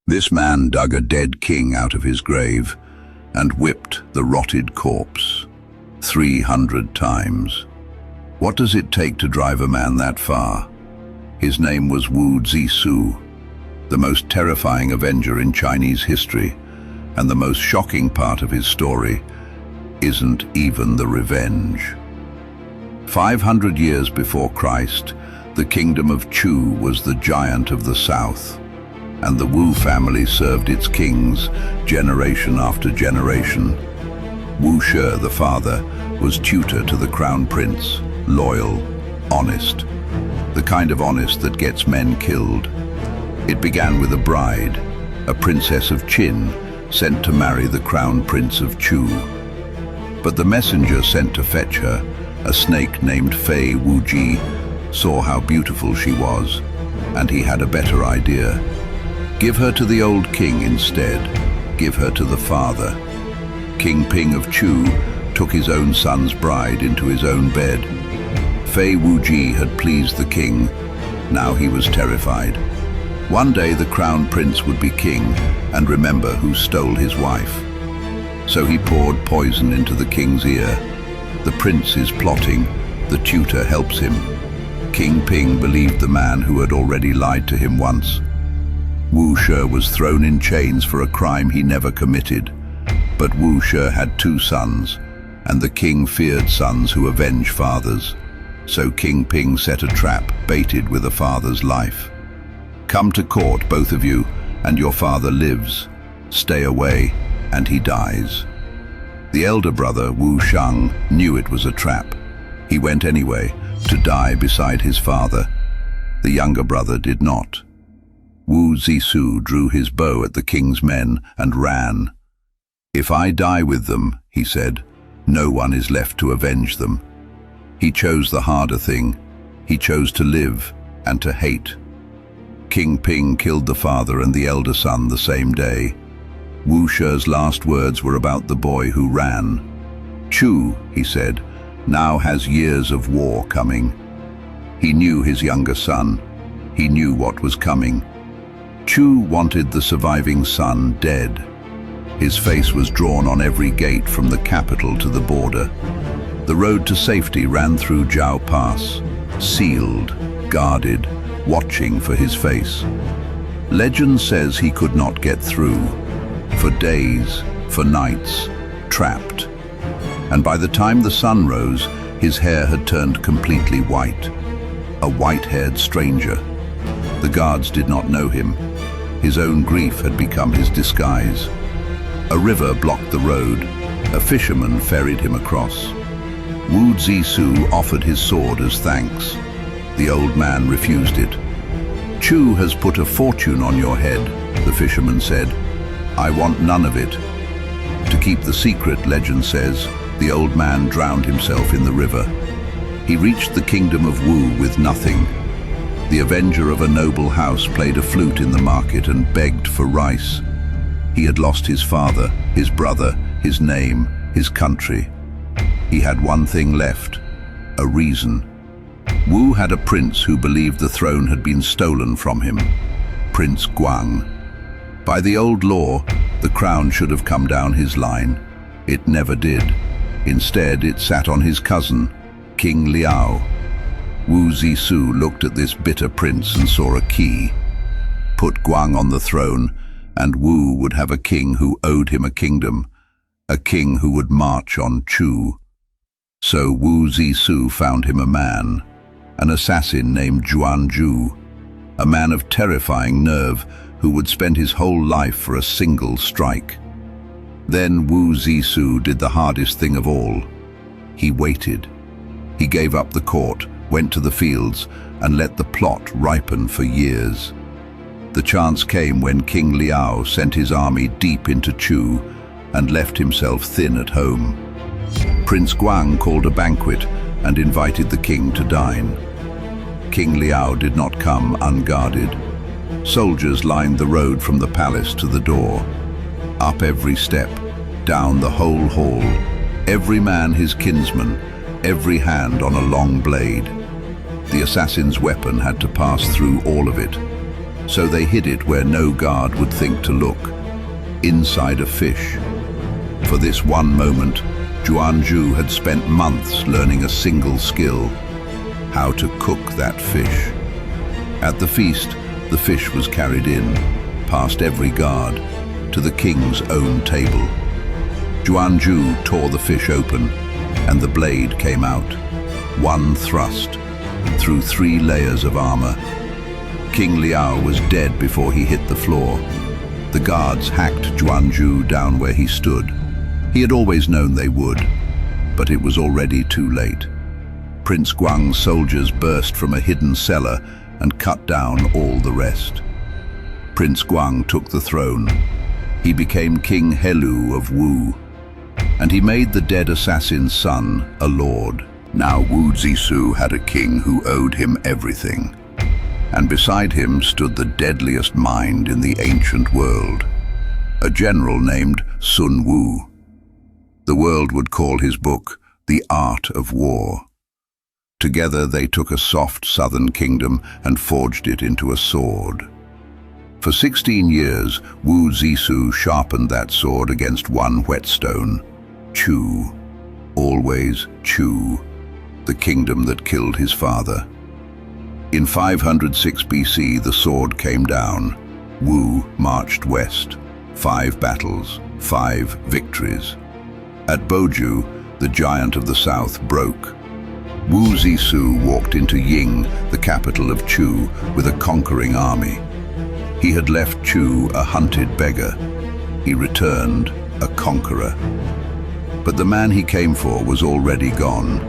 This man dug a dead king out of his grave and whipped the rotted corpse 300 times. What does it take to drive a man that far? His name was Wu Zixu, the most terrifying avenger in Chinese history, and the most shocking part of his story isn't even the revenge. 500 years before Christ, the kingdom of Chu was the giant of the south, and the Wu family served its kings generation after generation. Wu Shi, the father, was tutor to the crown prince, loyal, honest, the kind of honest that gets men killed. It began with a bride, a princess of Qin, sent to marry the crown prince of Chu. But the messenger sent to fetch her, a snake named Fei Wuji, saw how beautiful she was, and he had a better idea. Give her to the old king instead. Give her to the father. King of Chu took his own son's bride into his own bed. Fei Wuji had pleased the king. Now he was terrified. One day the crown prince would be king and remember who stole his wife. So he poured poison into the king's ear. The prince is plotting. The tutor helps him. King believed the man who had already lied to him once. Wu Shi was thrown in chains for a crime he never committed. But Wu Shi had 2 sons, and the king feared sons who avenge fathers. So King set a trap baited with a father's life. Come to court, both of you, and your father lives. Stay away, and he dies. The elder brother, Wu Shang, knew it was a trap. He went anyway, to die beside his father. The younger brother did not. Wu Zixu drew his bow at the king's men and ran. If I die with them, he said, no one is left to avenge them. He chose the harder thing. He chose to live and to hate. King killed the father and the elder son the same day. Wu Shi's last words were about the boy who ran. Chu, he said, now has years of war coming. He knew his younger son. He knew what was coming. Chu wanted the surviving son dead. His face was drawn on every gate from the capital to the border. The road to safety ran through Jiao Pass, sealed, guarded, watching for his face. Legend says he could not get through. For days, for nights, trapped. And by the time the sun rose, his hair had turned completely white. A white-haired stranger. The guards did not know him. His own grief had become his disguise. A river blocked the road. A fisherman ferried him across. Wu Zixu offered his sword as thanks. The old man refused it. Chu has put a fortune on your head, the fisherman said. I want none of it. To keep the secret, legend says, the old man drowned himself in the river. He reached the kingdom of Wu with nothing. The avenger of a noble house played a flute in the market and begged for rice. He had lost his father, his brother, his name, his country. He had one thing left, a reason. Wu had a prince who believed the throne had been stolen from him, Prince Guang. By the old law, the crown should have come down his line. It never did. Instead, it sat on his cousin, King Liao. Wu Zixu looked at this bitter prince and saw a key. Put Guang on the throne, and Wu would have a king who owed him a kingdom, a king who would march on Chu. So Wu Zixu found him a man, an assassin named Zhuan, a man of terrifying nerve who would spend his whole life for a single strike. Then Wu Zixu did the hardest thing of all. He waited. He gave up the court, went to the fields, and let the plot ripen for years. The chance came when King Liao sent his army deep into Chu and left himself thin at home. Prince Guang called a banquet and invited the king to dine. King Liao did not come unguarded. Soldiers lined the road from the palace to the door. Up every step, down the whole hall, every man his kinsman, every hand on a long blade. The assassin's weapon had to pass through all of it. So they hid it where no guard would think to look, inside a fish. For this one moment, Zhuan had spent months learning a single skill: how to cook that fish. At the feast, the fish was carried in, past every guard, to the king's own table. Zhuan tore the fish open, and the blade came out, one thrust, through 3 layers of armor. King Liao was dead before he hit the floor. The guards hacked Zhuan down where he stood. He had always known they would, but it was already too late. Prince Guang's soldiers burst from a hidden cellar and cut down all the rest. Prince Guang took the throne. He became King Helu of Wu, and he made the dead assassin's son a lord. Now Wu Zixu had a king who owed him everything, and beside him stood the deadliest mind in the ancient world, a general named Sun Wu. The world would call his book The Art of War. Together they took a soft southern kingdom and forged it into a sword. For 16 years, Wu Zixu sharpened that sword against one whetstone: Chu. Always Chu, the kingdom that killed his father. In 506 BC, the sword came down. Wu marched west. 5 battles, 5 victories. At Baoxu, the giant of the south broke. Wu Zixu walked into Ying, the capital of Chu, with a conquering army. He had left Chu a hunted beggar. He returned a conqueror. But the man he came for was already gone.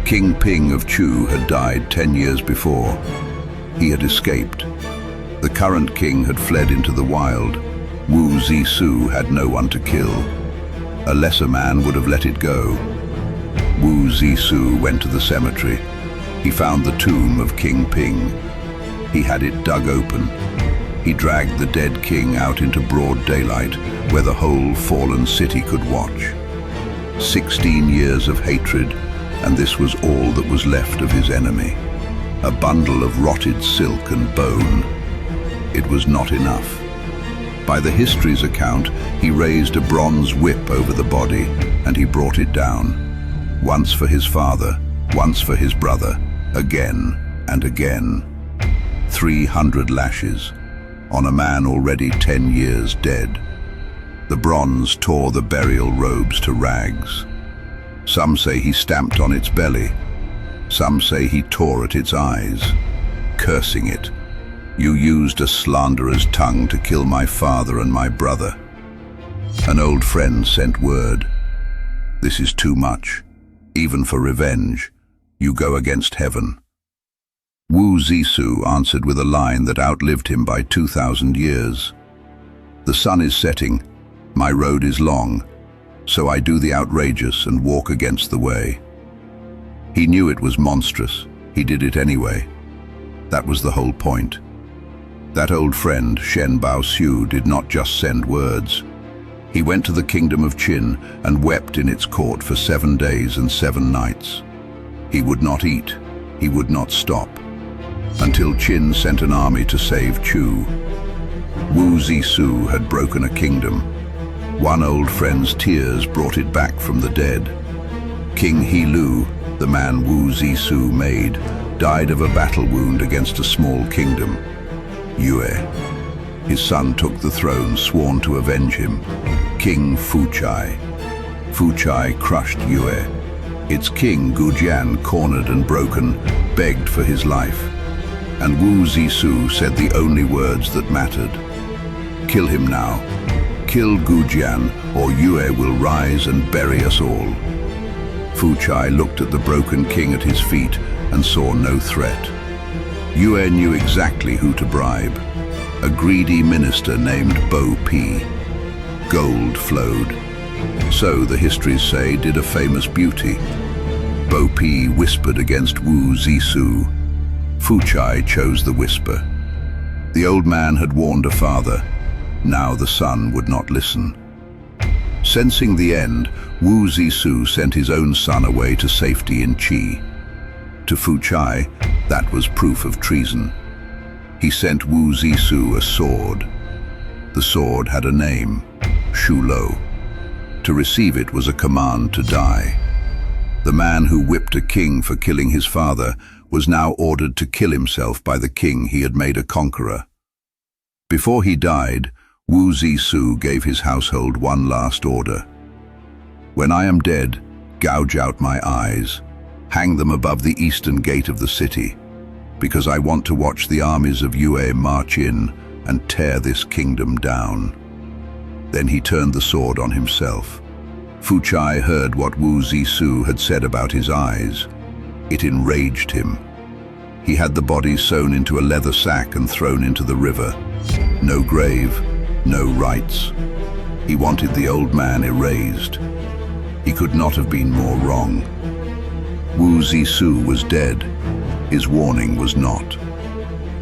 King Ping of Chu had died 10 years before. He had escaped. The current king had fled into the wild. Wu Zixu had no one to kill. A lesser man would have let it go. Wu Zixu went to the cemetery. He found the tomb of King Ping. He had it dug open. He dragged the dead king out into broad daylight, where the whole fallen city could watch. 16 years of hatred, and this was all that was left of his enemy. A bundle of rotted silk and bone. It was not enough. By the history's account, he raised a bronze whip over the body, and he brought it down. Once for his father, once for his brother, again and again. 300 lashes, on a man already 10 years dead. The bronze tore the burial robes to rags. Some say he stamped on its belly. Some say he tore at its eyes, cursing it. You used a slanderer's tongue to kill my father and my brother. An old friend sent word. This is too much. Even for revenge, you go against heaven. Wu Zixu answered with a line that outlived him by 2,000 years. The sun is setting, my road is long, so I do the outrageous and walk against the way. He knew it was monstrous. He did it anyway. That was the whole point. That old friend, Shen Baoxu, did not just send words. He went to the kingdom of Qin and wept in its court for 7 days and 7 nights. He would not eat. He would not stop, until Qin sent an army to save Chu. Wu Zixu had broken a kingdom. One old friend's tears brought it back from the dead. King Helu, the man Wu Zixu made, died of a battle wound against a small kingdom, Yue. His son took the throne, sworn to avenge him, King Fuchai. Fuchai crushed Yue. Its king, Goujian, cornered and broken, begged for his life. And Wu Zixu said the only words that mattered. Kill him now. Kill Goujian, or Yue will rise and bury us all. Fuchai looked at the broken king at his feet and saw no threat. Yue knew exactly who to bribe. A greedy minister named Bo Pi. Gold flowed. So, the histories say, did a famous beauty. Bo Pi whispered against Wu Zixu. Fuchai chose the whisper. The old man had warned a father. Now the son would not listen. Sensing the end, Wu Zixu sent his own son away to safety in Qi. To Fuchai, that was proof of treason. He sent Wu Zixu a sword. The sword had a name, Shulo. To receive it was a command to die. The man who whipped a king for killing his father was now ordered to kill himself by the king he had made a conqueror. Before he died, Wu Zixu gave his household one last order. When I am dead, gouge out my eyes, hang them above the eastern gate of the city, because I want to watch the armies of Yue march in and tear this kingdom down. Then he turned the sword on himself. Fuchai heard what Wu Zixu had said about his eyes. It enraged him. He had the bodies sewn into a leather sack and thrown into the river. No grave, no rites. He wanted the old man erased. He could not have been more wrong. Wu Zixu was dead. His warning was not.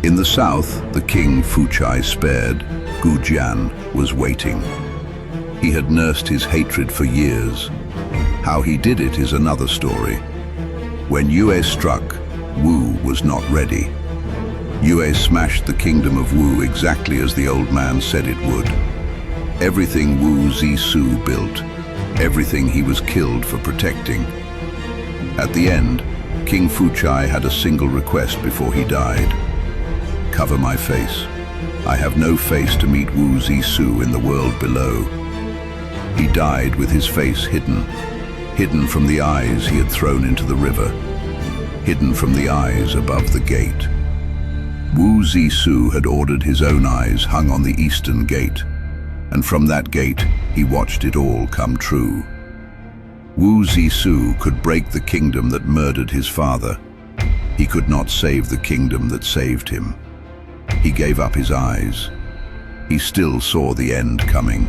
In the south, the king Fuchai spared, Goujian was waiting. He had nursed his hatred for years. How he did it is another story. When Yue struck, Wu was not ready. Yue smashed the kingdom of Wu exactly as the old man said it would. Everything Wu Zixu built, everything he was killed for protecting. At the end, King Fuchai had a single request before he died. Cover my face. I have no face to meet Wu Zixu in the world below. He died with his face hidden from the eyes he had thrown into the river, hidden from the eyes above the gate. Wu Zixu had ordered his own eyes hung on the eastern gate, and from that gate he watched it all come true. Wu Zixu could break the kingdom that murdered his father. He could not save the kingdom that saved him. He gave up his eyes. He still saw the end coming.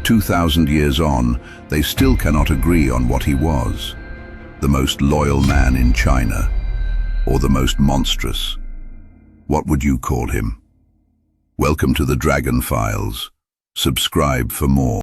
2,000 years on, they still cannot agree on what he was. The most loyal man in China, or the most monstrous. What would you call him? Welcome to the Dragon Files. Subscribe for more.